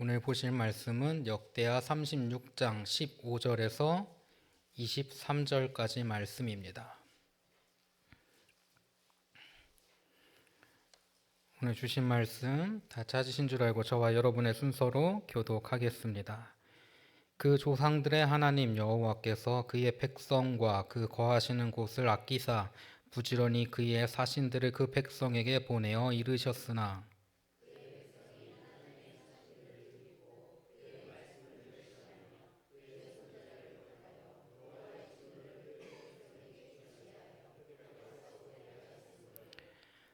오늘 보실 말씀은 역대하 36장 15절에서 23절까지 말씀입니다. 오늘 주신 말씀 다 찾으신 줄 알고 저와 여러분의 순서로 교독하겠습니다. 그 조상들의 하나님 여호와께서 그의 백성과 그 거하시는 곳을 아끼사 부지런히 그의 사신들을 그 백성에게 보내어 이르셨으나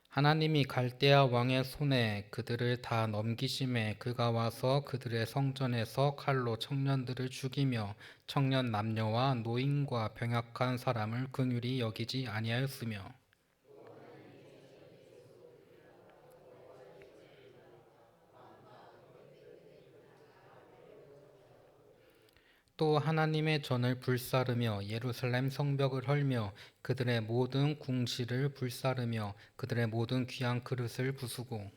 하나님이 갈대아 왕의 손에 그들을 다 넘기심에 그가 와서 그들의 성전에서 칼로 청년들을 죽이며 청년 남녀와 노인과 병약한 사람을 긍휼히 여기지 아니하였으며 또 하나님의 전을 불사르며 예루살렘 성벽을 헐며 그들의 모든 궁실을 불사르며 그들의 모든 귀한 그릇을 부수고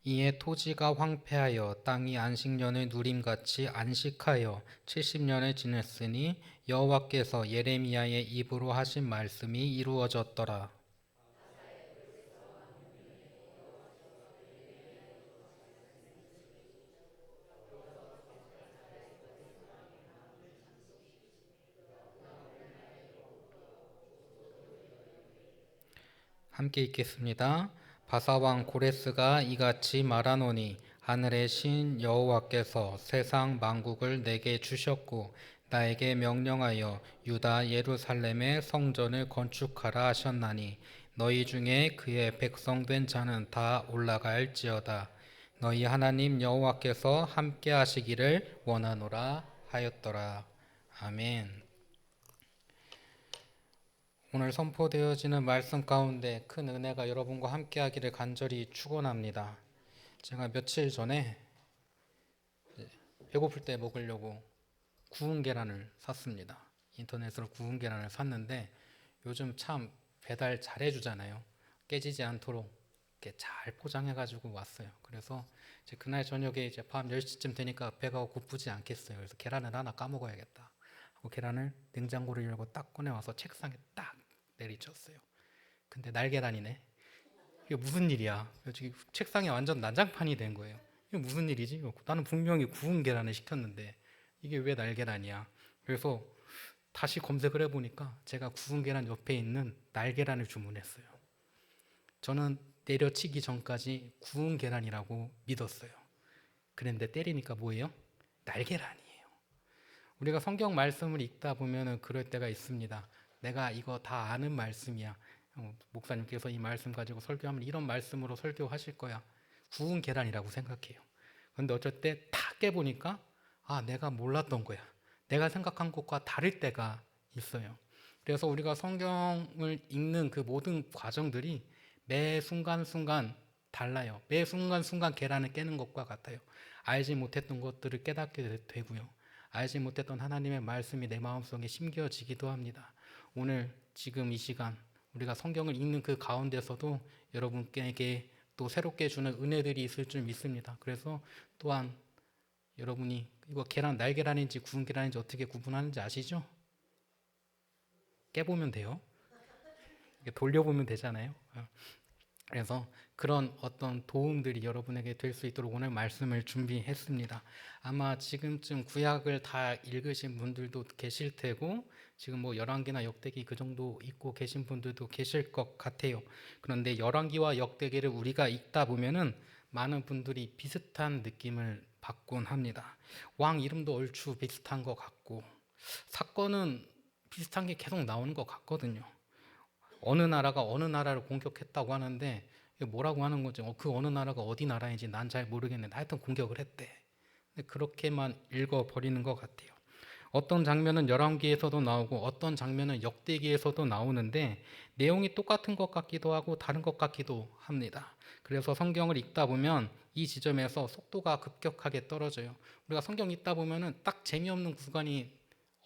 이에 토지가 황폐하여 땅이 안식년을 누림같이 안식하여 70년을 지냈으니 여호와께서 예레미야의 입으로 하신 말씀이 이루어졌더라. 함께 읽겠습니다. 바사왕 고레스가 이같이 말하노니 하늘의 신 여호와께서 세상 만국을 내게 주셨고 나에게 명령하여 유다 예루살렘의 성전을 건축하라 하셨나니 너희 중에 그의 백성된 자는 다 올라갈지어다. 너희 하나님 여호와께서 함께 하시기를 원하노라 하였더라. 아멘. 오늘 선포되어지는 말씀 가운데 큰 은혜가 여러분과 함께하기를 간절히 축원합니다. 제가 며칠 전에 배고플 때 먹으려고 구운 계란을 샀습니다. 인터넷으로 구운 계란을 샀는데 요즘 참 배달 잘 해주잖아요. 깨지지 않도록 이렇게 잘 포장해가지고 왔어요. 그래서 이제 그날 저녁에 이제 밤 10시쯤 되니까 배가 고프지 않겠어요. 그래서 계란을 하나 까먹어야겠다 하고 계란을 냉장고를 열고 딱 꺼내와서 책상에 딱 내리쳤어요. 근데 날계란이네. 이게 무슨 일이야? 지금 책상에 완전 난장판이 된 거예요. 이게 무슨 일이지? 나는 분명히 구운 계란을 시켰는데 이게 왜 날계란이야? 그래서 다시 검색을 해보니까 제가 구운 계란 옆에 있는 날계란을 주문했어요. 저는 내려치기 전까지 구운 계란이라고 믿었어요. 그런데 때리니까 뭐예요? 날계란이에요. 우리가 성경 말씀을 읽다 보면 그럴 때가 있습니다. 내가 이거 다 아는 말씀이야. 목사님께서 이 말씀 가지고 설교하면 이런 말씀으로 설교하실 거야. 구운 계란이라고 생각해요. 그런데 어쩔 때 탁 깨보니까 내가 몰랐던 거야. 내가 생각한 것과 다를 때가 있어요. 그래서 우리가 성경을 읽는 그 모든 과정들이 매 순간순간 달라요. 매 순간순간 계란을 깨는 것과 같아요. 알지 못했던 것들을 깨닫게 되고요. 알지 못했던 하나님의 말씀이 내 마음속에 심겨지기도 합니다. 오늘 지금 이 시간 우리가 성경을 읽는 그 가운데서도 여러분께 또 새롭게 주는 은혜들이 있을 줄 믿습니다. 그래서 또한 여러분이 이거 계란 날계란인지 구운 계란인지 어떻게 구분하는지 아시죠? 깨보면 돼요. 돌려보면 되잖아요. 그래서 그런 어떤 도움들이 여러분에게 될 수 있도록 오늘 말씀을 준비했습니다. 아마 지금쯤 구약을 다 읽으신 분들도 계실 테고 지금 뭐 열왕기나 역대기 그 정도 읽고 계신 분들도 계실 것 같아요. 그런데 열왕기와 역대기를 우리가 읽다 보면은 많은 분들이 비슷한 느낌을 받곤 합니다. 왕 이름도 얼추 비슷한 것 같고 사건은 비슷한 게 계속 나오는 것 같거든요. 어느 나라가 어느 나라를 공격했다고 하는데 이게 뭐라고 하는 거지? 그 어느 나라가 어디 나라인지 난 잘 모르겠는데 하여튼 공격을 했대. 그렇게만 읽어버리는 것 같아요. 어떤 장면은 열왕기에서도 나오고 어떤 장면은 역대기에서도 나오는데 내용이 똑같은 것 같기도 하고 다른 것 같기도 합니다. 그래서 성경을 읽다 보면 이 지점에서 속도가 급격하게 떨어져요. 우리가 성경 읽다 보면은 딱 재미없는 구간이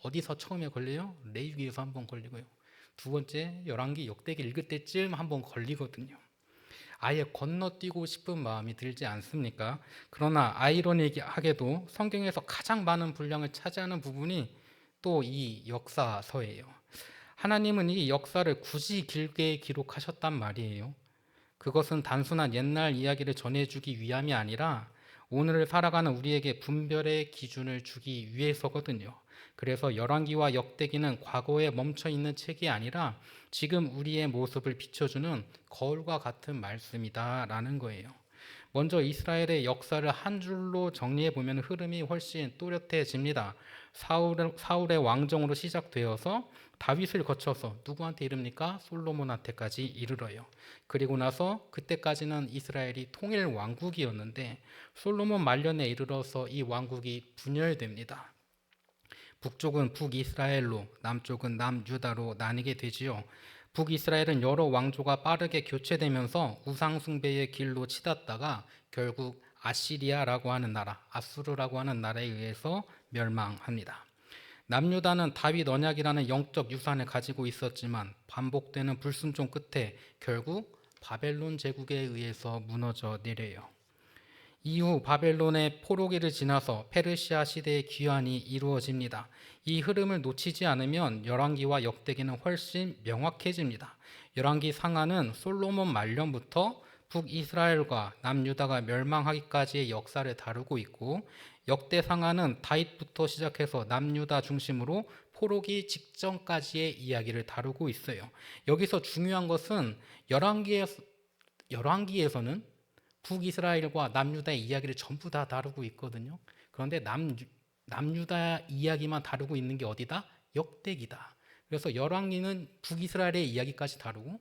어디서 처음에 걸려요? 레위기에서 한번 걸리고요. 두 번째 열왕기 역대기 읽을 때쯤 한번 걸리거든요. 아예 건너뛰고 싶은 마음이 들지 않습니까? 그러나 아이러니하게도 성경에서 가장 많은 분량을 차지하는 부분이 또 이 역사서예요. 하나님은 이 역사를 굳이 길게 기록하셨단 말이에요. 그것은 단순한 옛날 이야기를 전해주기 위함이 아니라 오늘을 살아가는 우리에게 분별의 기준을 주기 위해서거든요. 그래서 열왕기와 역대기는 과거에 멈춰 있는 책이 아니라 지금 우리의 모습을 비춰주는 거울과 같은 말씀이다라는 거예요. 먼저 이스라엘의 역사를 한 줄로 정리해 보면 흐름이 훨씬 또렷해집니다. 사울의 왕정으로 시작되어서 다윗을 거쳐서 누구한테 이릅니까? 솔로몬한테까지 이르러요. 그리고 나서 그때까지는 이스라엘이 통일 왕국이었는데 솔로몬 말년에 이르러서 이 왕국이 분열됩니다. 북쪽은 북이스라엘로, 남쪽은 남유다로 나뉘게 되지요. 북이스라엘은 여러 왕조가 빠르게 교체되면서 우상숭배의 길로 치닫다가 결국 아시리아라고 하는 나라, 아수르라고 하는 나라에 의해서 멸망합니다. 남유다는 다윗 언약이라는 영적 유산을 가지고 있었지만 반복되는 불순종 끝에 결국 바벨론 제국에 의해서 무너져 내려요. 이후 바벨론의 포로기를 지나서 페르시아 시대의 귀환이 이루어집니다. 이 흐름을 놓치지 않으면 열왕기와 역대기는 훨씬 명확해집니다. 열왕기 상하는 솔로몬 말년부터 북이스라엘과 남유다가 멸망하기까지의 역사를 다루고 있고, 역대 상하는 다윗부터 시작해서 남유다 중심으로 포로기 직전까지의 이야기를 다루고 있어요. 여기서 중요한 것은 열왕기에서는 북이스라엘과 남유다의 이야기를 전부 다 다루고 있거든요. 그런데 남유다 이야기만 다루고 있는 게 어디다? 역대기다. 그래서 열왕기는 북이스라엘의 이야기까지 다루고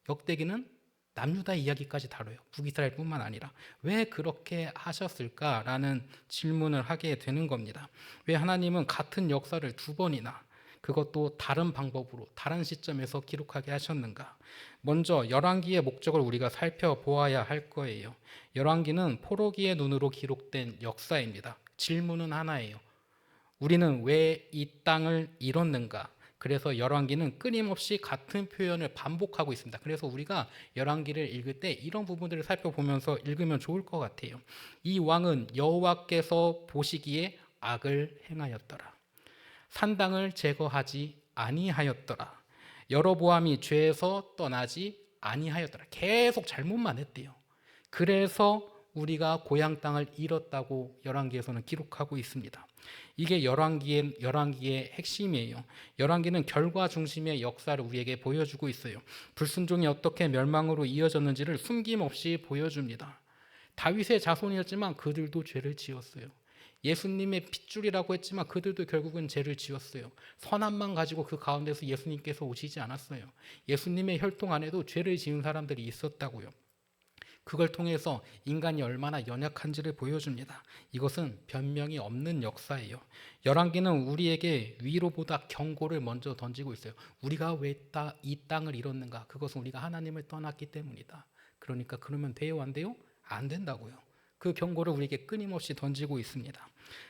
역대기는 남유다 이야기까지 다뤄요. 북이스라엘뿐만 아니라. 왜 그렇게 하셨을까라는 질문을 하게 되는 겁니다. 왜 하나님은 같은 역사를 두 번이나 그것도 다른 방법으로 다른 시점에서 기록하게 하셨는가? 먼저 열왕기의 목적을 우리가 살펴보아야 할 거예요. 열왕기는 포로기의 눈으로 기록된 역사입니다. 질문은 하나예요. 우리는 왜 이 땅을 잃었는가? 그래서 열왕기는 끊임없이 같은 표현을 반복하고 있습니다. 그래서 우리가 열왕기를 읽을 때 이런 부분들을 살펴보면서 읽으면 좋을 것 같아요. 이 왕은 여호와께서 보시기에 악을 행하였더라. 산당을 제거하지 아니하였더라. 여로보암이 죄에서 떠나지 아니하였더라. 계속 잘못만 했대요. 그래서 우리가 고향 땅을 잃었다고 열왕기에서는 기록하고 있습니다. 이게 열왕기의 핵심이에요. 열왕기는 결과 중심의 역사를 우리에게 보여주고 있어요. 불순종이 어떻게 멸망으로 이어졌는지를 숨김없이 보여줍니다. 다윗의 자손이었지만 그들도 죄를 지었어요. 예수님의 핏줄이라고 했지만 그들도 결국은 죄를 지었어요. 선함만 가지고 그 가운데서 예수님께서 오시지 않았어요. 예수님의 혈통 안에도 죄를 지은 사람들이 있었다고요. 그걸 통해서 인간이 얼마나 연약한지를 보여줍니다. 이것은 변명이 없는 역사예요. 열왕기는 우리에게 위로보다 경고를 먼저 던지고 있어요. 우리가 왜 이 땅을 잃었는가? 그것은 우리가 하나님을 떠났기 때문이다. 그러니까 그러면 돼요? 안 돼요? 안 된다고요. 그 경고를 우리에게 끊임없이 던지고 있습니다.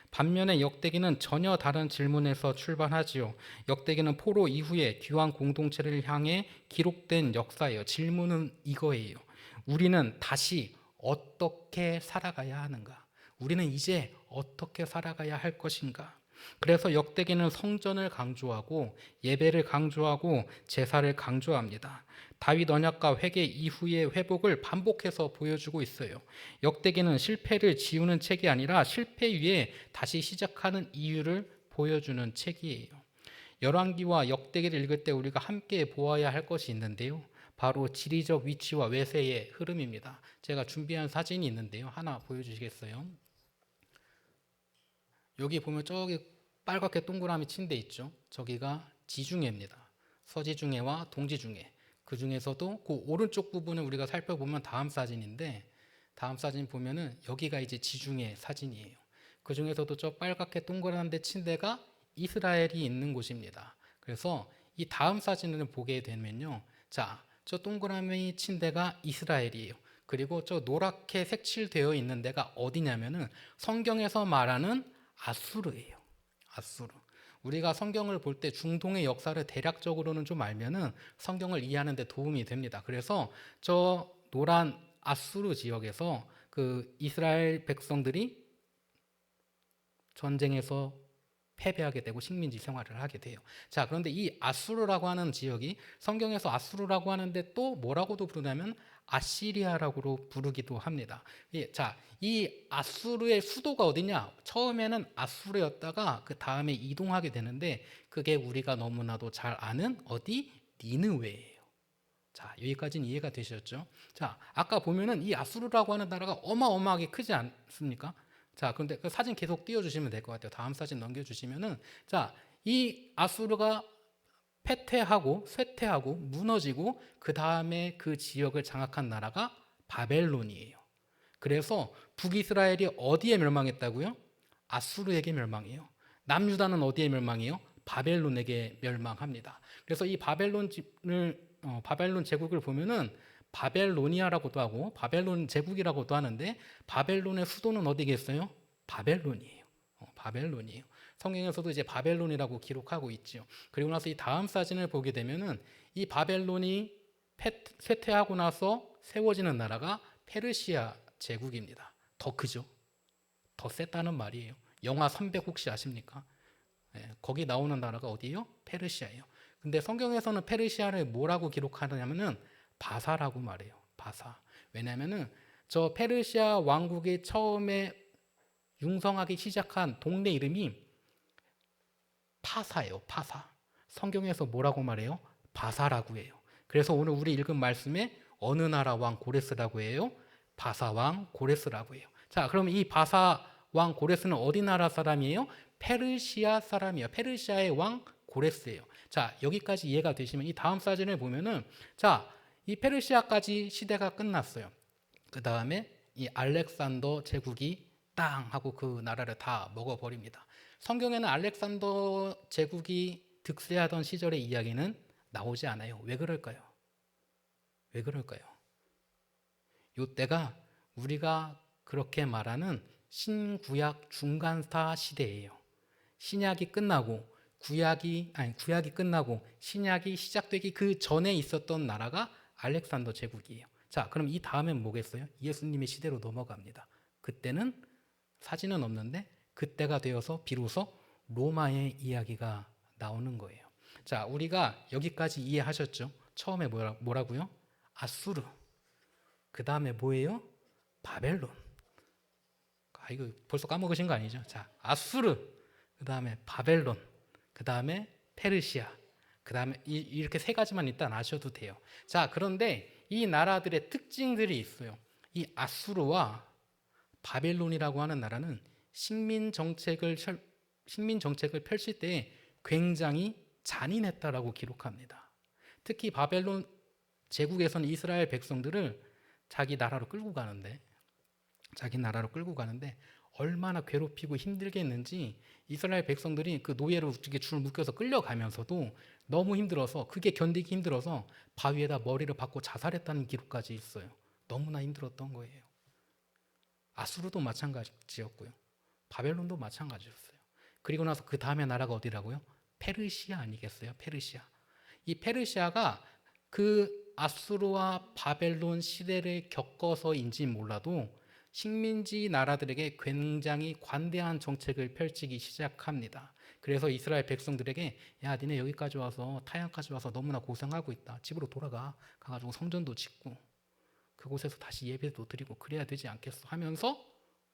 반면에 역대기는 전혀 다른 질문에서 출발하지요. 역대기는 포로 이후에 귀환 공동체를 향해 기록된 역사예요. 질문은 이거예요. 우리는 다시 어떻게 살아가야 하는가? 우리는 이제 어떻게 살아가야 할 것인가? 그래서 역대기는 성전을 강조하고 예배를 강조하고 제사를 강조합니다. 다윗 언약과 회개 이후의 회복을 반복해서 보여주고 있어요. 역대기는 실패를 지우는 책이 아니라 실패 위에 다시 시작하는 이유를 보여주는 책이에요. 열왕기와 역대기를 읽을 때 우리가 함께 보아야 할 것이 있는데요. 바로 지리적 위치와 외세의 흐름입니다. 제가 준비한 사진이 있는데요. 하나 보여주시겠어요? 여기 보면 저기 빨갛게 동그라미 친 데 있죠. 저기가 지중해입니다. 서지중해와 동지중해. 그 중에서도 그 오른쪽 부분을 우리가 살펴보면 다음 사진인데, 다음 사진 보면은 여기가 이제 지중해 사진이에요. 그 중에서도 저 빨갛게 동그란 데 친 데가 이스라엘이 있는 곳입니다. 그래서 이 다음 사진을 보게 되면요. 자, 저 동그라미 친 데가 이스라엘이에요. 그리고 저 노랗게 색칠되어 있는 데가 어디냐면은 성경에서 말하는 아수르예요. 아수르. 우리가 성경을 볼 때 중동의 역사를 대략적으로는 좀 알면은 성경을 이해하는 데 도움이 됩니다. 그래서 저 노란 아수르 지역에서 그 이스라엘 백성들이 전쟁에서 패배하게 되고 식민지 생활을 하게 돼요. 자, 그런데 이 아수르라고 하는 지역이 성경에서 아수르라고 하는데 또 뭐라고도 부르냐면 아시리아라고 부르기도 합니다. 예, 자, 이 아수르의 수도가 어디냐? 처음에는 아수르였다가 그 다음에 이동하게 되는데 그게 우리가 너무나도 잘 아는 어디? 니느웨예요. 자, 여기까지는 이해가 되셨죠? 자, 아까 보면은 이 아수르라고 하는 나라가 어마어마하게 크지 않습니까? 자, 그런데 그 사진 계속 띄워주시면 될 것 같아요. 다음 사진 넘겨주시면은, 자, 이 아수르가 패퇴하고 쇠퇴하고 무너지고 그 다음에 그 지역을 장악한 나라가 바벨론이에요. 그래서 북이스라엘이 어디에 멸망했다고요? 아수르에게 멸망해요. 남유다는 어디에 멸망해요? 바벨론에게 멸망합니다. 그래서 이 바벨론 제국을 보면은 바벨로니아라고도 하고 바벨론 제국이라고도 하는데 바벨론의 수도는 어디겠어요? 바벨론이에요. 바벨론이에요. 성경에서도 이제 바벨론이라고 기록하고 있죠. 그리고 나서 이 다음 사진을 보게 되면은 이 바벨론이 쇠퇴하고 나서 세워지는 나라가 페르시아 제국입니다. 더 크죠. 더 셌다는 말이에요. 영화 300 혹시 아십니까? 예, 거기 나오는 나라가 어디예요? 페르시아예요. 근데 성경에서는 페르시아를 뭐라고 기록하느냐면은 바사라고 말해요. 바사. 왜냐면은 저 페르시아 왕국이 처음에 융성하기 시작한 동네 이름이 파사예요. 파사. 성경에서 뭐라고 말해요? 바사라고 해요. 그래서 오늘 우리 읽은 말씀에 어느 나라 왕 고레스라고 해요? 바사 왕 고레스라고 해요. 자, 그럼 이 바사 왕 고레스는 어디 나라 사람이에요? 페르시아 사람이에요. 페르시아의 왕 고레스예요. 자, 여기까지 이해가 되시면 이 다음 사진을 보면은 자, 이 페르시아까지 시대가 끝났어요. 그 다음에 이 알렉산더 제국이 땅 하고 그 나라를 다 먹어버립니다. 성경에는 알렉산더 제국이 득세하던 시절의 이야기는 나오지 않아요. 왜 그럴까요? 왜 그럴까요? 이때가 우리가 그렇게 말하는 신구약 중간사 시대예요. 신약이 끝나고 구약이 끝나고 신약이 시작되기 그 전에 있었던 나라가 알렉산더 제국이에요. 자, 그럼 이 다음엔 뭐겠어요? 예수님의 시대로 넘어갑니다. 그때는 사진은 없는데 그때가 되어서 비로소 로마의 이야기가 나오는 거예요. 자, 우리가 여기까지 이해하셨죠? 처음에 뭐라고요? 아수르. 그 다음에 뭐예요? 바벨론. 아, 이거 벌써 까먹으신 거 아니죠? 자, 아수르. 그 다음에 바벨론. 그 다음에 페르시아. 그 다음에 이렇게 세 가지만 일단 아셔도 돼요. 자, 그런데 이 나라들의 특징들이 있어요. 이 아수르와 바벨론이라고 하는 나라는 식민 정책을 펼칠 때 굉장히 잔인했다라고 기록합니다. 특히 바벨론 제국에서는 이스라엘 백성들을 자기 나라로 끌고 가는데 얼마나 괴롭히고 힘들게 했는지 이스라엘 백성들이 그 노예로 줄 묶여서 끌려가면서도 너무 힘들어서 그게 견디기 힘들어서 바위에다 머리를 박고 자살했다는 기록까지 있어요. 너무나 힘들었던 거예요. 아수르도 마찬가지였고요. 바벨론도 마찬가지였어요. 그리고 나서 그 다음에 나라가 어디라고요? 페르시아 아니겠어요? 페르시아. 이 페르시아가 그 아수르와 바벨론 시대를 겪어서인지 몰라도 식민지 나라들에게 굉장히 관대한 정책을 펼치기 시작합니다. 그래서 이스라엘 백성들에게 야, 니네 여기까지 와서 타향까지 와서 너무나 고생하고 있다. 집으로 돌아가. 가가지고 성전도 짓고 그곳에서 다시 예배도 드리고 그래야 되지 않겠어 하면서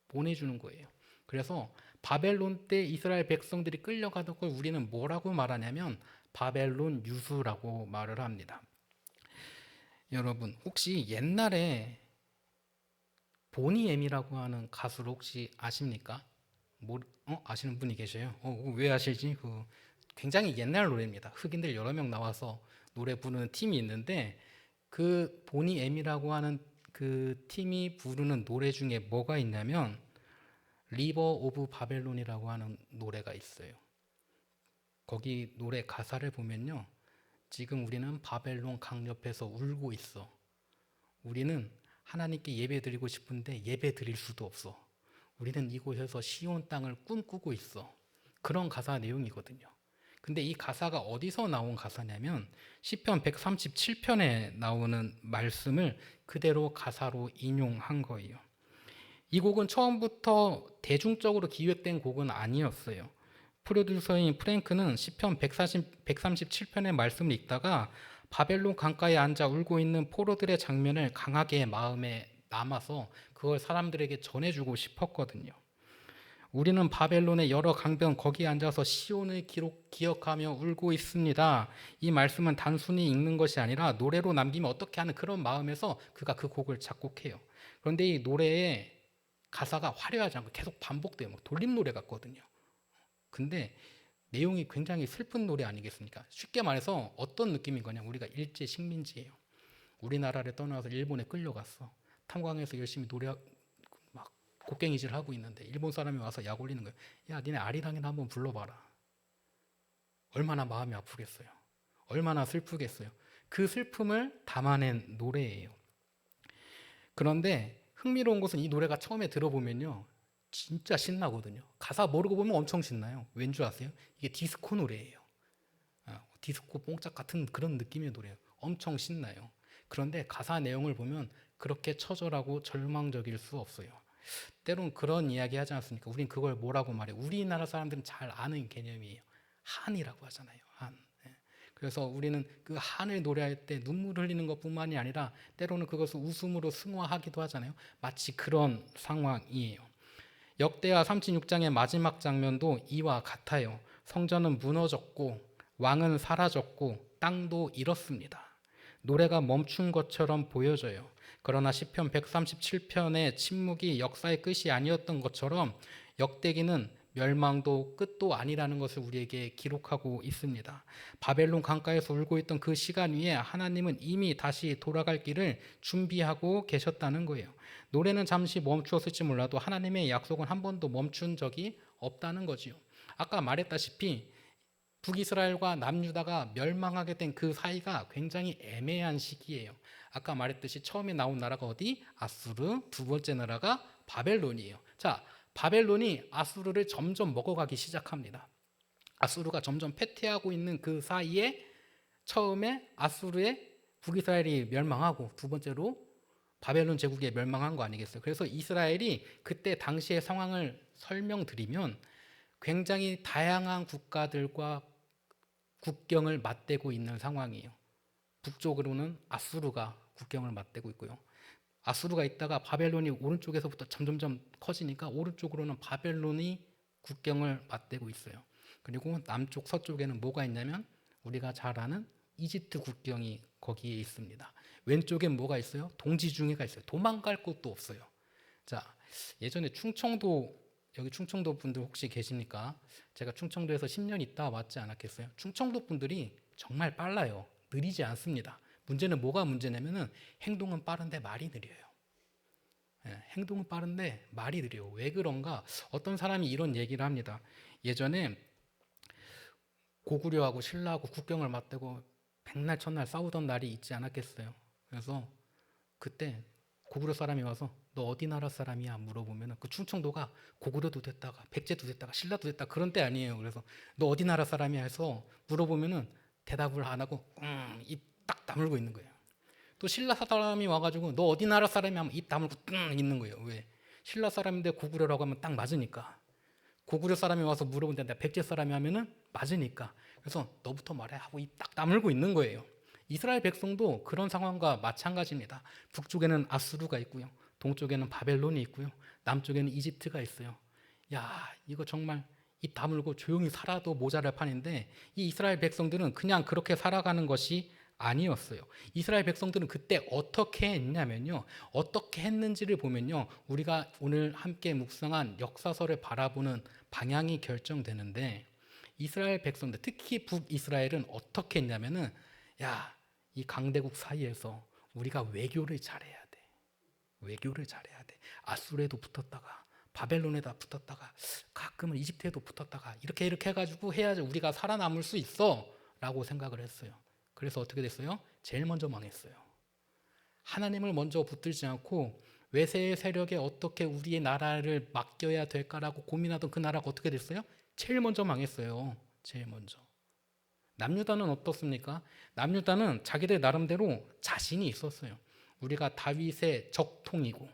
보내주는 거예요. 그래서 바벨론 때 이스라엘 백성들이 끌려가던 걸 우리는 뭐라고 말하냐면 바벨론 유수라고 말을 합니다. 여러분 혹시 옛날에 보니엠이라고 하는 가수를 혹시 아십니까? 아시는 분이 계셔요? 왜 아실지? 굉장히 옛날 노래입니다. 흑인들 여러 명 나와서 노래 부르는 팀이 있는데 그 보니엠이라고 하는 그 팀이 부르는 노래 중에 뭐가 있냐면 리버 오브 바벨론이라고 하는 노래가 있어요. 거기 노래 가사를 보면요. 지금 우리는 바벨론 강 옆에서 울고 있어. 우리는 하나님께 예배 드리고 싶은데 예배 드릴 수도 없어. 우리는 이곳에서 시온 땅을 꿈꾸고 있어. 그런 가사 내용이거든요. 근데 이 가사가 어디서 나온 가사냐면 시편 137편에 나오는 말씀을 그대로 가사로 인용한 거예요. 이 곡은 처음부터 대중적으로 기획된 곡은 아니었어요. 프로듀서인 프랭크는 시편 137편의 말씀을 읽다가 바벨론 강가에 앉아 울고 있는 포로들의 장면을 강하게 마음에 남아서 그걸 사람들에게 전해주고 싶었거든요. 우리는 바벨론의 여러 강변 거기에 앉아서 시온을 기억하며 울고 있습니다. 이 말씀은 단순히 읽는 것이 아니라 노래로 남기면 어떻게 하는 그런 마음에서 그가 그 곡을 작곡해요. 그런데 이 노래의 가사가 화려하지 않고 계속 반복돼요. 막 돌림 노래 같거든요. 근데 내용이 굉장히 슬픈 노래 아니겠습니까? 쉽게 말해서 어떤 느낌인 거냐? 우리가 일제 식민지예요. 우리나라를 떠나서 일본에 끌려갔어. 탄광에서 열심히 막 곡괭이질 하고 있는데 일본 사람이 와서 약 올리는 거예요. 야, 니네 아리랑이나 한번 불러봐라. 얼마나 마음이 아프겠어요. 얼마나 슬프겠어요. 그 슬픔을 담아낸 노래예요. 그런데 흥미로운 것은 이 노래가 처음에 들어보면요, 진짜 신나거든요. 가사 모르고 보면 엄청 신나요. 왠 줄 아세요? 이게 디스코 노래예요. 디스코 뽕짝 같은 그런 느낌의 노래예요. 엄청 신나요. 그런데 가사 내용을 보면 그렇게 처절하고 절망적일 수 없어요. 때론 그런 이야기 하지 않습니까? 우린 그걸 뭐라고 말해요? 우리나라 사람들은 잘 아는 개념이에요. 한이라고 하잖아요. 한. 그래서 우리는 그 한을 노래할 때 눈물 흘리는 것뿐만이 아니라 때로는 그것을 웃음으로 승화하기도 하잖아요. 마치 그런 상황이에요. 역대하 36장의 마지막 장면도 이와 같아요. 성전은 무너졌고 왕은 사라졌고 땅도 잃었습니다. 노래가 멈춘 것처럼 보여져요. 그러나 시편 137편의 침묵이 역사의 끝이 아니었던 것처럼 역대기는 멸망도 끝도 아니라는 것을 우리에게 기록하고 있습니다. 바벨론 강가에서 울고 있던 그 시간 위에 하나님은 이미 다시 돌아갈 길을 준비하고 계셨다는 거예요. 노래는 잠시 멈추었을지 몰라도 하나님의 약속은 한 번도 멈춘 적이 없다는 거지요. 아까 말했다시피 북이스라엘과 남유다가 멸망하게 된 그 사이가 굉장히 애매한 시기예요. 아까 말했듯이 처음에 나온 나라가 어디? 아수르. 두 번째 나라가 바벨론이에요. 자, 바벨론이 아수르를 점점 먹어가기 시작합니다. 아수르가 점점 패퇴하고 있는 그 사이에 처음에 아수르의 북이스라엘이 멸망하고 두 번째로 바벨론 제국이 멸망한 거 아니겠어요? 그래서 이스라엘이 그때 당시의 상황을 설명드리면 굉장히 다양한 국가들과 국경을 맞대고 있는 상황이에요. 북쪽으로는 아수르가 국경을 맞대고 있고요. 아수르가 있다가 바벨론이 오른쪽에서부터 점점점 커지니까 오른쪽으로는 바벨론이 국경을 맞대고 있어요. 그리고 남쪽 서쪽에는 뭐가 있냐면 우리가 잘 아는 이집트 국경이 거기에 있습니다. 왼쪽엔 뭐가 있어요? 동지중해가 있어요. 도망갈 곳도 없어요. 자, 예전에 여기 충청도 분들 혹시 계십니까? 제가 충청도에서 10년 있다 왔지 않았겠어요? 충청도 분들이 정말 빨라요. 느리지 않습니다. 문제는 뭐가 문제냐면은 행동은 빠른데 말이 느려요. 행동은 빠른데 말이 느려요. 왜 그런가? 어떤 사람이 이런 얘기를 합니다. 예전에 고구려하고 신라하고 국경을 맞대고 백날 첫날 싸우던 날이 있지 않았겠어요. 그래서 그때 고구려 사람이 와서 너 어디 나라 사람이야 물어보면 그 충청도가 고구려도 됐다가 백제도 됐다가 신라도 됐다 그런 때 아니에요. 그래서 너 어디 나라 사람이야 해서 물어보면은 대답을 안 하고 입 딱 다물고 있는 거예요. 또 신라 사람이 와가지고 너 어디 나라 사람이야 하면 입 다물고 있는 거예요. 왜? 신라 사람인데 고구려라고 하면 딱 맞으니까. 고구려 사람이 와서 물어보는데 내가 백제 사람이 하면은 맞으니까. 그래서 너부터 말해 하고 입 딱 다물고 있는 거예요. 이스라엘 백성도 그런 상황과 마찬가지입니다. 북쪽에는 아수르가 있고요. 동쪽에는 바벨론이 있고요. 남쪽에는 이집트가 있어요. 야, 이거 정말 입 다물고 조용히 살아도 모자랄 판인데 이 이스라엘 백성들은 그냥 그렇게 살아가는 것이 아니었어요. 이스라엘 백성들은 그때 어떻게 했냐면요. 어떻게 했는지를 보면요. 우리가 오늘 함께 묵상한 역사서를 바라보는 방향이 결정되는데 이스라엘 백성들, 특히 북이스라엘은 어떻게 했냐면은 야, 이 강대국 사이에서 우리가 외교를 잘해야 돼. 외교를 잘해야 돼. 아수르에도 붙었다가 바벨론에다 붙었다가 가끔은 이집트에도 붙었다가 이렇게 해가지고 해야지 우리가 살아남을 수 있어 라고 생각을 했어요. 그래서 어떻게 됐어요? 제일 먼저 망했어요. 하나님을 먼저 붙들지 않고 외세의 세력에 어떻게 우리의 나라를 맡겨야 될까라고 고민하던 그 나라가 어떻게 됐어요? 제일 먼저 망했어요. 제일 먼저. 남유다는 어떻습니까? 남유다는 자기들 나름대로 자신이 있었어요. 우리가 다윗의 적통이고,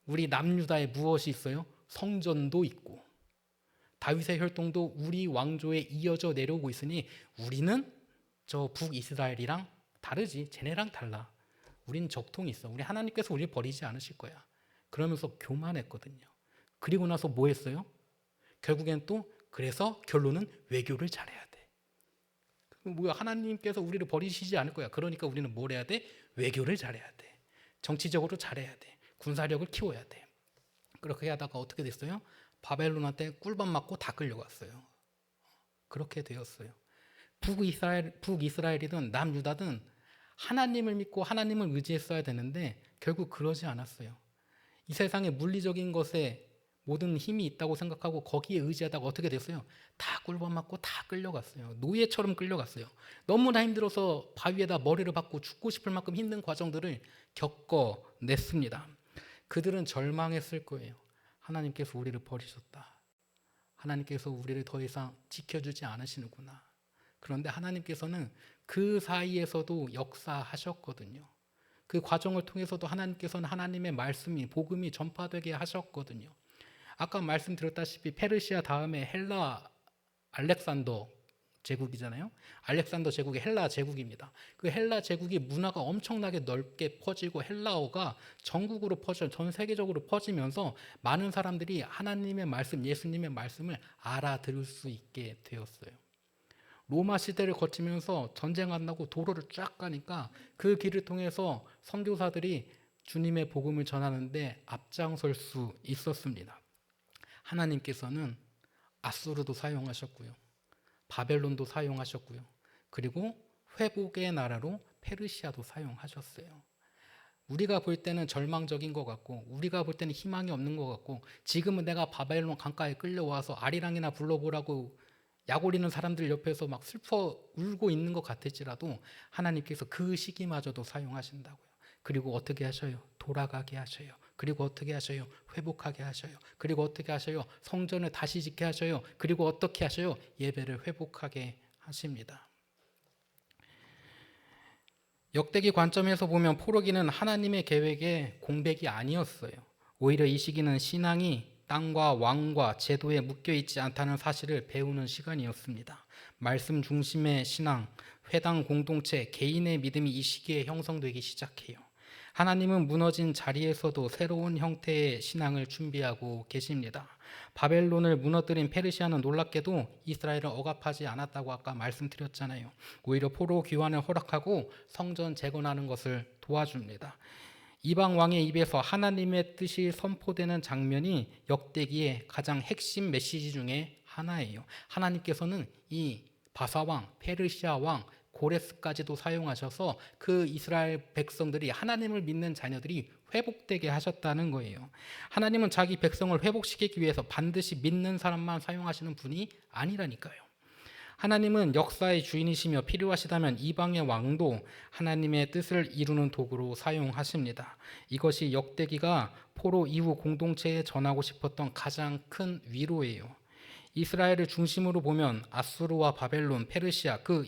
우리 남유다에 무엇이 있어요? 성전도 있고, 다윗의 혈통도 우리 왕조에 이어져 내려오고 있으니 우리는 저 북이스라엘이랑 다르지. 쟤네랑 달라. 우린 적통이 있어. 우리 하나님께서 우리를 버리지 않으실 거야. 그러면서 교만했거든요. 그리고 나서 뭐 했어요? 결국엔 또 그래서 결론은 외교를 잘해야 돼. 뭐야, 하나님께서 우리를 버리시지 않을 거야. 그러니까 우리는 뭘 해야 돼? 외교를 잘해야 돼. 정치적으로 잘해야 돼. 군사력을 키워야 돼. 그렇게 하다가 어떻게 됐어요? 바벨론한테 꿀밤 맞고 다 끌려갔어요. 그렇게 되었어요. 북이스라엘이든 남유다든 하나님을 믿고 하나님을 의지했어야 되는데 결국 그러지 않았어요. 이 세상에 물리적인 것에 모든 힘이 있다고 생각하고 거기에 의지하다가 어떻게 됐어요? 다 꿀밤 맞고 다 끌려갔어요. 노예처럼 끌려갔어요. 너무나 힘들어서 바위에다 머리를 박고 죽고 싶을 만큼 힘든 과정들을 겪어냈습니다. 그들은 절망했을 거예요. 하나님께서 우리를 버리셨다. 하나님께서 우리를 더 이상 지켜주지 않으시는구나. 그런데 하나님께서는 그 사이에서도 역사하셨거든요. 그 과정을 통해서도 하나님께서는 하나님의 말씀이 복음이 전파되게 하셨거든요. 아까 말씀드렸다시피 페르시아 다음에 헬라 알렉산더 제국이잖아요. 알렉산더 제국이 헬라 제국입니다. 그 헬라 제국이 문화가 엄청나게 넓게 퍼지고 헬라어가 전국으로 전 세계적으로 퍼지면서 많은 사람들이 하나님의 말씀, 예수님의 말씀을 알아들을 수 있게 되었어요. 로마 시대를 거치면서 전쟁한다고 도로를 쫙 가니까 그 길을 통해서 선교사들이 주님의 복음을 전하는데 앞장설 수 있었습니다. 하나님께서는 아수르도 사용하셨고요. 바벨론도 사용하셨고요. 그리고 회복의 나라로 페르시아도 사용하셨어요. 우리가 볼 때는 절망적인 것 같고 우리가 볼 때는 희망이 없는 것 같고 지금은 내가 바벨론 강가에 끌려와서 아리랑이나 불러보라고 약 올리는 사람들 옆에서 막 슬퍼 울고 있는 것 같을지라도 하나님께서 그 시기마저도 사용하신다고요. 그리고 어떻게 하셔요? 돌아가게 하셔요. 그리고 어떻게 하셔요? 회복하게 하셔요. 그리고 어떻게 하셔요? 성전을 다시 짓게 하셔요. 그리고 어떻게 하셔요? 예배를 회복하게 하십니다. 역대기 관점에서 보면 포로기는 하나님의 계획의 공백이 아니었어요. 오히려 이 시기는 신앙이 땅과 왕과 제도에 묶여있지 않다는 사실을 배우는 시간이었습니다. 말씀 중심의 신앙, 회당 공동체, 개인의 믿음이 이 시기에 형성되기 시작해요. 하나님은 무너진 자리에서도 새로운 형태의 신앙을 준비하고 계십니다. 바벨론을 무너뜨린 페르시아는 놀랍게도 이스라엘을 억압하지 않았다고 아까 말씀드렸잖아요. 오히려 포로 귀환을 허락하고 성전 재건하는 것을 도와줍니다. 이방 왕의 입에서 하나님의 뜻이 선포되는 장면이 역대기의 가장 핵심 메시지 중에 하나예요. 하나님께서는 이 바사왕, 페르시아 왕, 고레스까지도 사용하셔서 그 이스라엘 백성들이 하나님을 믿는 자녀들이 회복되게 하셨다는 거예요. 하나님은 자기 백성을 회복시키기 위해서 반드시 믿는 사람만 사용하시는 분이 아니라니까요. 하나님은 역사의 주인이시며 필요하시다면 이방의 왕도 하나님의 뜻을 이루는 도구로 사용하십니다. 이것이 역대기가 포로 이후 공동체에 전하고 싶었던 가장 큰 위로예요. 이스라엘을 중심으로 보면 아수르와 바벨론, 페르시아 그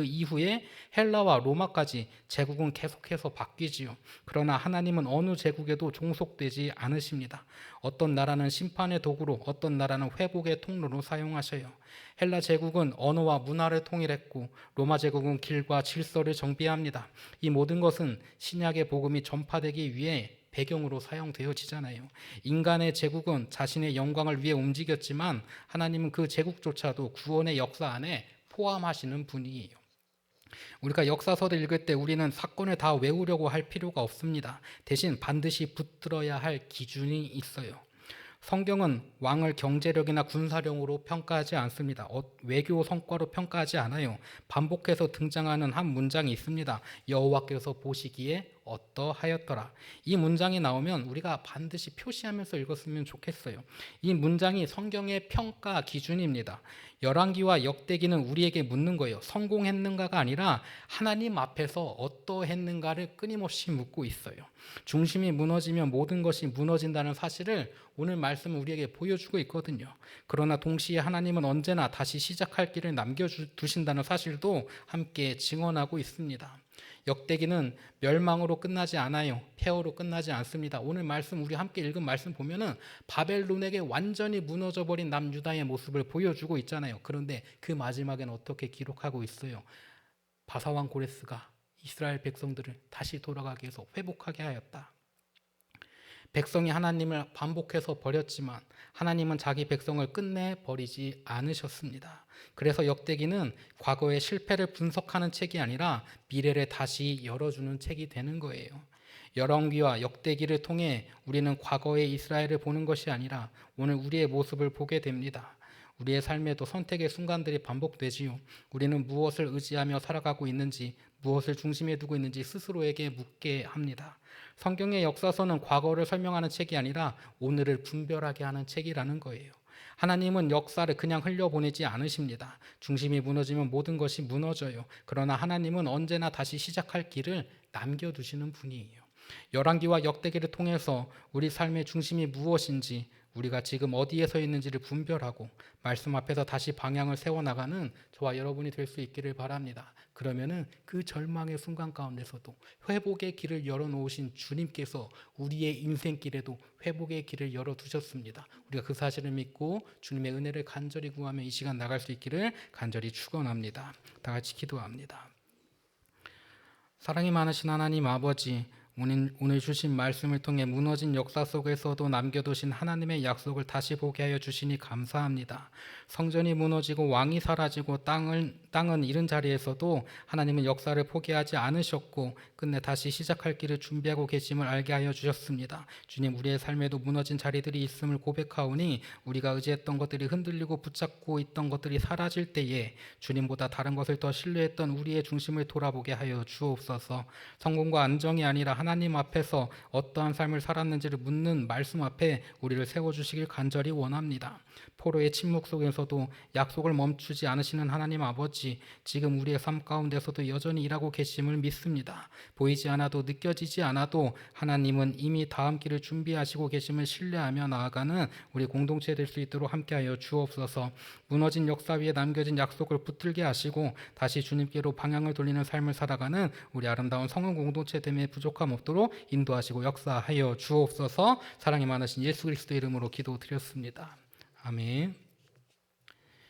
이후에 헬라와 로마까지 제국은 계속해서 바뀌지요. 그러나 하나님은 어느 제국에도 종속되지 않으십니다. 어떤 나라는 심판의 도구로, 어떤 나라는 회복의 통로로 사용하셔요. 헬라 제국은 언어와 문화를 통일했고 로마 제국은 길과 질서를 정비합니다. 이 모든 것은 신약의 복음이 전파되기 위해 배경으로 사용되어지잖아요. 인간의 제국은 자신의 영광을 위해 움직였지만 하나님은 그 제국조차도 구원의 역사 안에 포함하시는 분이에요. 우리가 역사서를 읽을 때 우리는 사건을 다 외우려고 할 필요가 없습니다. 대신 반드시 붙들어야 할 기준이 있어요. 성경은 왕을 경제력이나 군사력으로 평가하지 않습니다. 외교 성과로 평가하지 않아요. 반복해서 등장하는 한 문장이 있습니다. 여호와께서 보시기에 어떠하였더라. 이 문장이 나오면 우리가 반드시 표시하면서 읽었으면 좋겠어요. 이 문장이 성경의 평가 기준입니다. 열왕기와 역대기는 우리에게 묻는 거예요. 성공했는가가 아니라 하나님 앞에서 어떠했는가를 끊임없이 묻고 있어요. 중심이 무너지면 모든 것이 무너진다는 사실을 오늘 말씀은 우리에게 보여주고 있거든요. 그러나 동시에 하나님은 언제나 다시 시작할 길을 남겨두신다는 사실도 함께 증언하고 있습니다. 역대기는 멸망으로 끝나지 않아요. 폐허로 끝나지 않습니다. 오늘 말씀 우리 함께 읽은 말씀 보면은 바벨론에게 완전히 무너져 버린 남유다의 모습을 보여주고 있잖아요. 그런데 그 마지막엔 어떻게 기록하고 있어요? 바사왕 고레스가 이스라엘 백성들을 다시 돌아가게 해서 회복하게 하였다. 백성이 하나님을 반복해서 버렸지만 하나님은 자기 백성을 끝내 버리지 않으셨습니다. 그래서 역대기는 과거의 실패를 분석하는 책이 아니라 미래를 다시 열어주는 책이 되는 거예요. 열왕기와 역대기를 통해 우리는 과거의 이스라엘을 보는 것이 아니라 오늘 우리의 모습을 보게 됩니다. 우리의 삶에도 선택의 순간들이 반복되지요. 우리는 무엇을 의지하며 살아가고 있는지, 무엇을 중심에 두고 있는지 스스로에게 묻게 합니다. 성경의 역사서는 과거를 설명하는 책이 아니라 오늘을 분별하게 하는 책이라는 거예요. 하나님은 역사를 그냥 흘려보내지 않으십니다. 중심이 무너지면 모든 것이 무너져요. 그러나 하나님은 언제나 다시 시작할 길을 남겨두시는 분이에요. 열왕기와 역대기를 통해서 우리 삶의 중심이 무엇인지, 우리가 지금 어디에 서 있는지를 분별하고 말씀 앞에서 다시 방향을 세워나가는 저와 여러분이 될 수 있기를 바랍니다. 그러면은 그 절망의 순간 가운데서도 회복의 길을 열어놓으신 주님께서 우리의 인생길에도 회복의 길을 열어두셨습니다. 우리가 그 사실을 믿고 주님의 은혜를 간절히 구하며 이 시간 나갈 수 있기를 간절히 축원합니다. 다 같이 기도합니다. 사랑이 많으신 하나님 아버지, 오늘 주신 말씀을 통해 무너진 역사 속에서도 남겨두신 하나님의 약속을 다시 보게 하여 주시니 감사합니다. 성전이 무너지고 왕이 사라지고 땅은 잃은 자리에서도 하나님은 역사를 포기하지 않으셨고 끝내 다시 시작할 길을 준비하고 계심을 알게 하여 주셨습니다. 주님, 우리의 삶에도 무너진 자리들이 있음을 고백하오니 우리가 의지했던 것들이 흔들리고 붙잡고 있던 것들이 사라질 때에 주님보다 다른 것을 더 신뢰했던 우리의 중심을 돌아보게 하여 주옵소서. 성공과 안정이 아니라 하나님 앞에서 어떠한 삶을 살았는지를 묻는 말씀 앞에 우리를 세워주시길 간절히 원합니다. 포로의 침묵 속에서도 약속을 멈추지 않으시는 하나님 아버지, 지금 우리의 삶 가운데서도 여전히 일하고 계심을 믿습니다. 보이지 않아도 느껴지지 않아도 하나님은 이미 다음 길을 준비하시고 계심을 신뢰하며 나아가는 우리 공동체 될 수 있도록 함께하여 주옵소서. 무너진 역사 위에 남겨진 약속을 붙들게 하시고 다시 주님께로 방향을 돌리는 삶을 살아가는 우리 아름다운 성은 공동체 됨에 부족함 없도록 인도하시고 역사하여 주옵소서. 사랑이 많으신 예수 그리스도 이름으로 기도드렸습니다. 아멘.